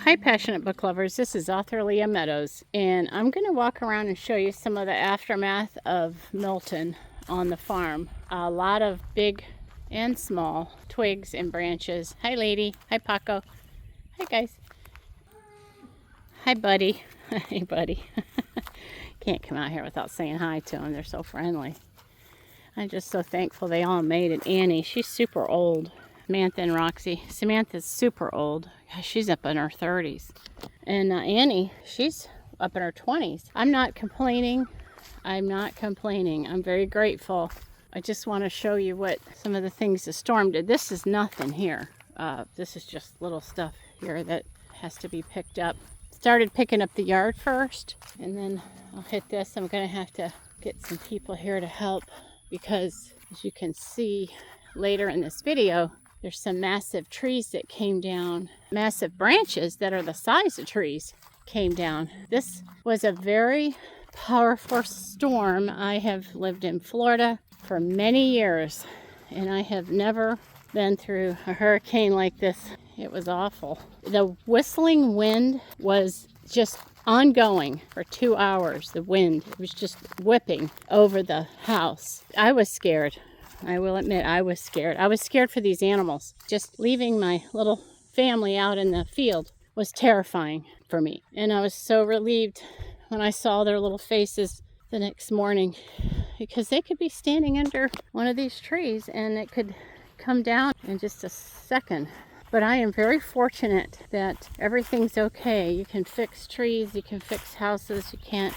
Hi passionate book lovers, this is author Leah Meadows, and I'm going to walk around and show you some of the aftermath of Milton on the farm. A lot of big and small twigs and branches. Hi lady, hi Paco, hi guys, hi buddy, hey buddy. Can't come out here without saying hi to them, they're so friendly. I'm just so thankful they all made it. Annie, she's super old. Samantha and Roxy. Samantha's super old. She's up in her 30s. And Annie, she's up in her 20s. I'm not complaining. I'm very grateful. I just want to show you what some of the things the storm did. This is nothing here. This is just little stuff here that has to be picked up. Started picking up the yard first, and then I'll hit this. I'm going to have to get some people here to help because, as you can see later in this video, there's some massive trees that came down. Massive branches that are the size of trees came down. This was a very powerful storm. I have lived in Florida for many years, and I have never been through a hurricane like this. It was awful. The whistling wind was just ongoing for 2 hours. The wind, it was just whipping over the house. I was scared. I will admit, I was scared. I was scared for these animals. Just leaving my little family out in the field was terrifying for me. And I was so relieved when I saw their little faces the next morning, because they could be standing under one of these trees and it could come down in just a second. But I am very fortunate that everything's okay. You can fix trees, you can fix houses, you can't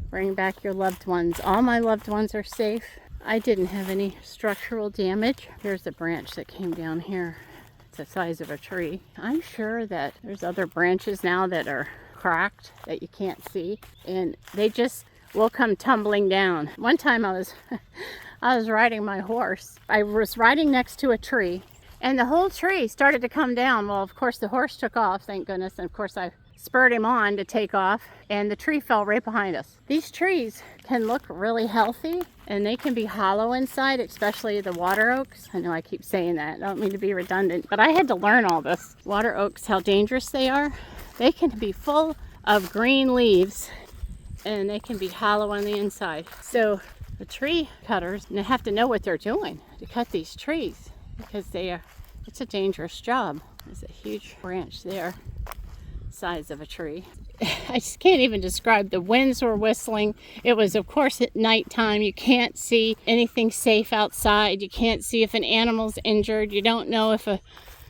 bring back your loved ones. All my loved ones are safe. I didn't have any structural damage. Here's a branch that came down here. It's the size of a tree. I'm sure that there's other branches now that are cracked that you can't see, and they just will come tumbling down. One time I was riding my horse. I was riding next to a tree, and the whole tree started to come down. Well, of course, the horse took off, thank goodness, and of course I spurred him on to take off, and the tree fell right behind us. These trees can look really healthy, and they can be hollow inside, especially the water oaks. I know I keep saying that. I don't mean to be redundant, but I had to learn all this. Water oaks, how dangerous they are. They can be full of green leaves, and they can be hollow on the inside. So the tree cutters have to know what they're doing to cut these trees, because it's a dangerous job. There's a huge branch there, size of a tree. I just can't even describe. The winds were whistling. It was, of course, at nighttime. You can't see anything safe outside. You can't see if an animal's injured. You don't know if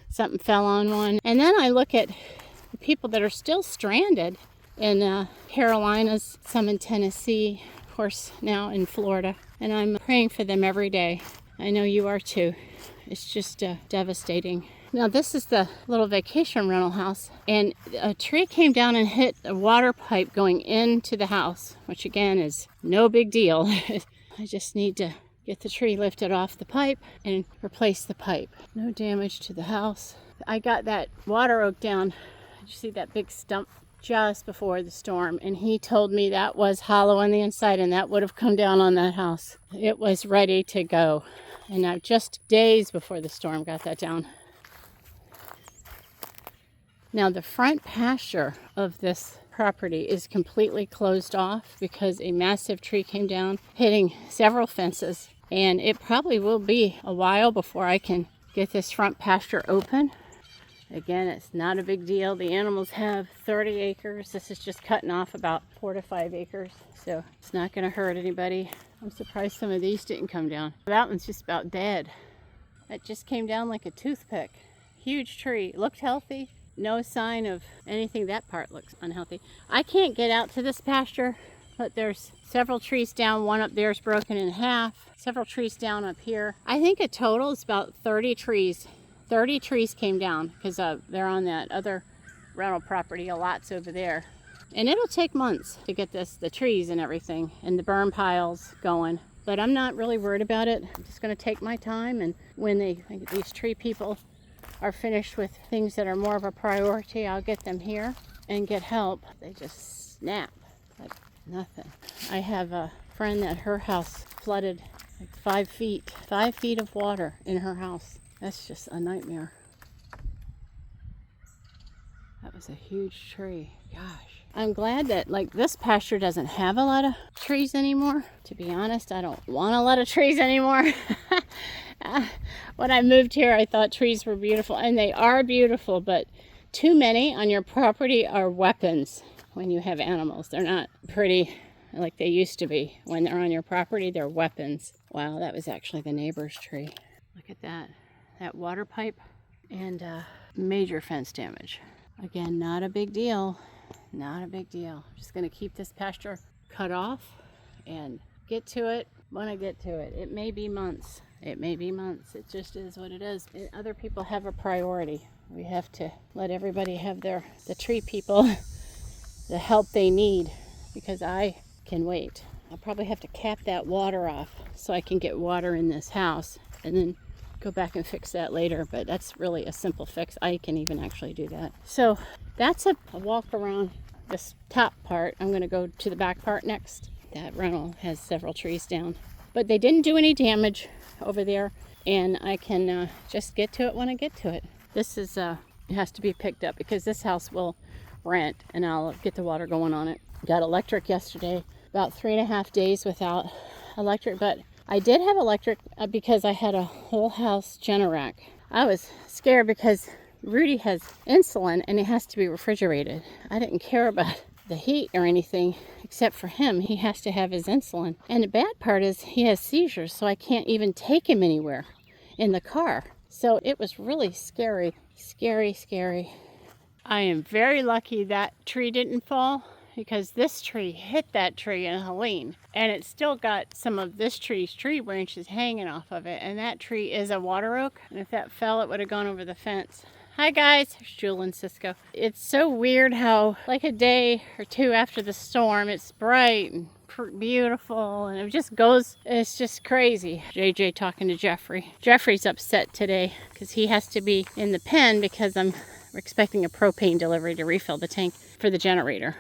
something fell on one. And then I look at the people that are still stranded in Carolinas, some in Tennessee, of course, now in Florida. And I'm praying for them every day. I know you are too. It's just devastating. Now this is the little vacation rental house, and a tree came down and hit a water pipe going into the house, which again is no big deal. I just need to get the tree lifted off the pipe and replace the pipe. No damage to the house. I got that water oak down. Did you see that big stump just before the storm? And he told me that was hollow on the inside, and that would have come down on that house. It was ready to go. And now just days before the storm got that down. Now the front pasture of this property is completely closed off because a massive tree came down, hitting several fences. And it probably will be a while before I can get this front pasture open. Again, it's not a big deal. The animals have 30 acres. This is just cutting off about 4 to 5 acres. So it's not going to hurt anybody. I'm surprised some of these didn't come down. That one's just about dead. That just came down like a toothpick. Huge tree. Looked healthy. No sign of anything. That part looks unhealthy. I can't get out to this pasture, but there's several trees down. One up there is broken in half. Several trees down up here. I think a total is about 30 trees. 30 trees came down because they're on that other rental property. A lot's over there. And it'll take months to get the trees and everything and the burn piles going. But I'm not really worried about it. I'm just going to take my time, and when these tree people are finished with things that are more of a priority, I'll get them here and get help. They just snap like nothing. I have a friend that her house flooded like 5 feet. 5 feet of water in her house. That's just a nightmare. That was a huge tree. Gosh. I'm glad that like this pasture doesn't have a lot of trees anymore. To be honest, I don't want a lot of trees anymore. When I moved here, I thought trees were beautiful, and they are beautiful, but too many on your property are weapons when you have animals. They're not pretty like they used to be. When they're on your property, they're weapons. Wow, that was actually the neighbor's tree. Look at that. That water pipe and major fence damage. Again, not a big deal. Not a big deal. Just going to keep this pasture cut off and get to it when I get to it. It may be months. It may be months. It just is what it is. And other people have a priority. We have to let everybody have the tree people, the help they need, because I can wait. I'll probably have to cap that water off so I can get water in this house and then go back and fix that later. But that's really a simple fix. I can even actually do that. So that's a walk around this top part. I'm going to go to the back part next. That rental has several trees down, but they didn't do any damage over there, and I can just get to it when I get to it. This is it has to be picked up because this house will rent, and I'll get the water going on it. Got electric yesterday, about 3.5 days without electric, but I did have electric because I had a whole house Generac. I was scared because Rudy has insulin and it has to be refrigerated. I didn't care about the heat or anything except for him. He has to have his insulin. And the bad part is he has seizures, so I can't even take him anywhere in the car. So it was really scary. Scary. I am very lucky that tree didn't fall because this tree hit that tree in Helene. And it still got some of this tree's tree branches hanging off of it. And that tree is a water oak. And if that fell, it would have gone over the fence. Hi guys, there's Jewel and Cisco. It's so weird how like a day or two after the storm, it's bright and beautiful and it just goes, it's just crazy. JJ talking to Jeffrey. Jeffrey's upset today because he has to be in the pen because we're expecting a propane delivery to refill the tank for the generator.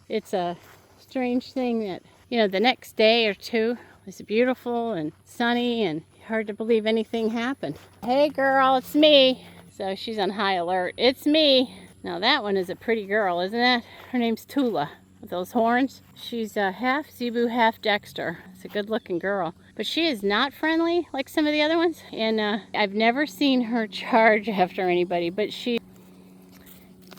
It's a strange thing that, you know, the next day or two was beautiful and sunny and hard to believe anything happened. Hey girl, it's me. So she's on high alert. It's me. Now that one is a pretty girl, isn't it? Her name's Tula with those horns. She's half Zebu, half Dexter. It's a good looking girl. But she is not friendly like some of the other ones. And I've never seen her charge after anybody, but she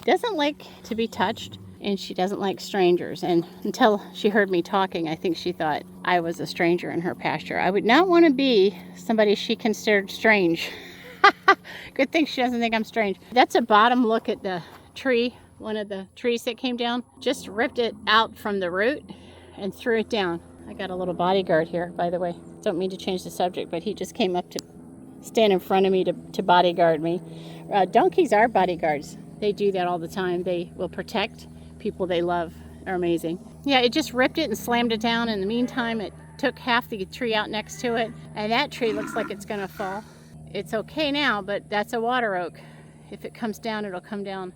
doesn't like to be touched. And she doesn't like strangers. And until she heard me talking, I think she thought I was a stranger in her pasture. I would not want to be somebody she considered strange. Good thing she doesn't think I'm strange. That's a bottom look at the tree. One of the trees that came down. Just ripped it out from the root and threw it down. I got a little bodyguard here, by the way. Don't mean to change the subject, but he just came up to stand in front of me to bodyguard me. Donkeys are bodyguards. They do that all the time. They will protect people they love. Are amazing. Yeah, it just ripped it and slammed it down. In the meantime, it took half the tree out next to it, and that tree looks like it's gonna fall. It's okay now, but that's a water oak. If it comes down, it'll come down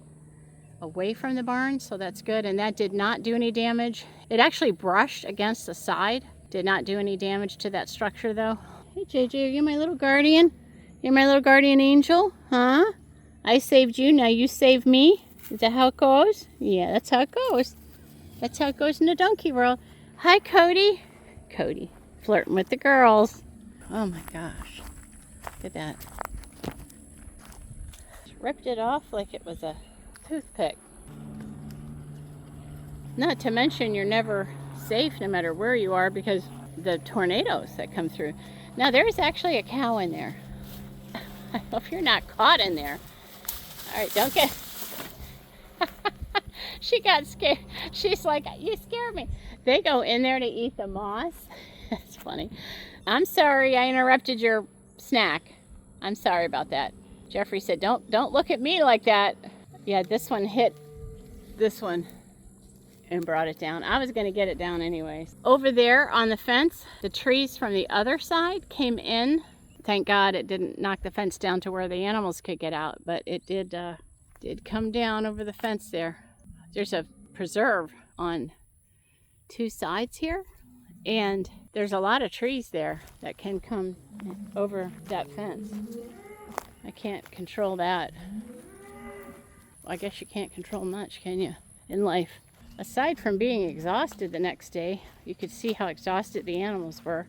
away from the barn, so that's good. And that did not do any damage. It actually brushed against the side. Did not do any damage to that structure though. Hey JJ, are you my little guardian? You're my little guardian angel, huh? I saved you, now you save me. Is that how it goes? Yeah, that's how it goes. That's how it goes in the donkey world. Hi, Cody. Cody, flirting with the girls. Oh my gosh. Look at that. Ripped it off like it was a toothpick. Not to mention you're never safe no matter where you are because the tornadoes that come through. Now there's actually a cow in there. I hope you're not caught in there. All right, don't get... She got scared. She's like, you scared me. They go in there to eat the moss. That's funny. I'm sorry I interrupted your snack. I'm sorry about that. Jeffrey said, don't look at me like that. Yeah, this one hit this one and brought it down. I was going to get it down anyways. Over there on the fence, the trees from the other side came in. Thank God it didn't knock the fence down to where the animals could get out, but it did come down over the fence there. There's a preserve on two sides here, and there's a lot of trees there that can come over that fence. I can't control that. I guess you can't control much, can you, in life? Aside from being exhausted the next day, you could see how exhausted the animals were.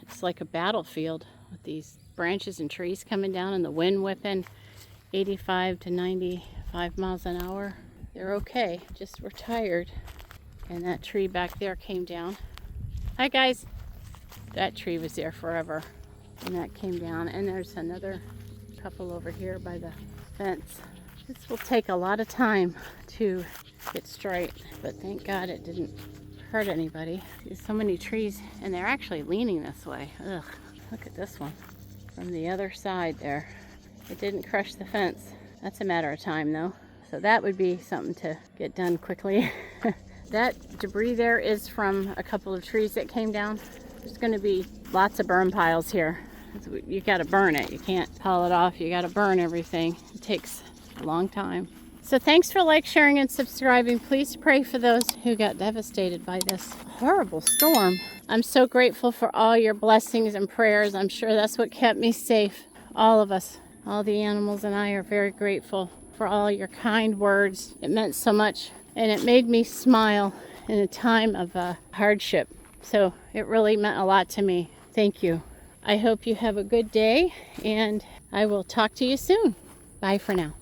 It's like a battlefield with these branches and trees coming down and the wind whipping 85 to 95 miles an hour. They're okay, just were tired. And that tree back there came down. Hi guys. That tree was there forever and that came down. And there's another couple over here by the fence. This will take a lot of time to get straight, but thank God it didn't hurt anybody. There's so many trees and they're actually leaning this way. Ugh, look at this one from the other side there. It didn't crush the fence. That's a matter of time though. So that would be something to get done quickly. That debris there is from a couple of trees that came down. There's going to be lots of burn piles here. You got to burn it. You can't haul it off. You got to burn everything. It takes a long time. So thanks for sharing, and subscribing. Please pray for those who got devastated by this horrible storm. I'm so grateful for all your blessings and prayers. I'm sure that's what kept me safe. All of us, all the animals and I are very grateful for all your kind words. It meant so much, and it made me smile in a time of hardship. So it really meant a lot to me. Thank you. I hope you have a good day, and I will talk to you soon. Bye for now.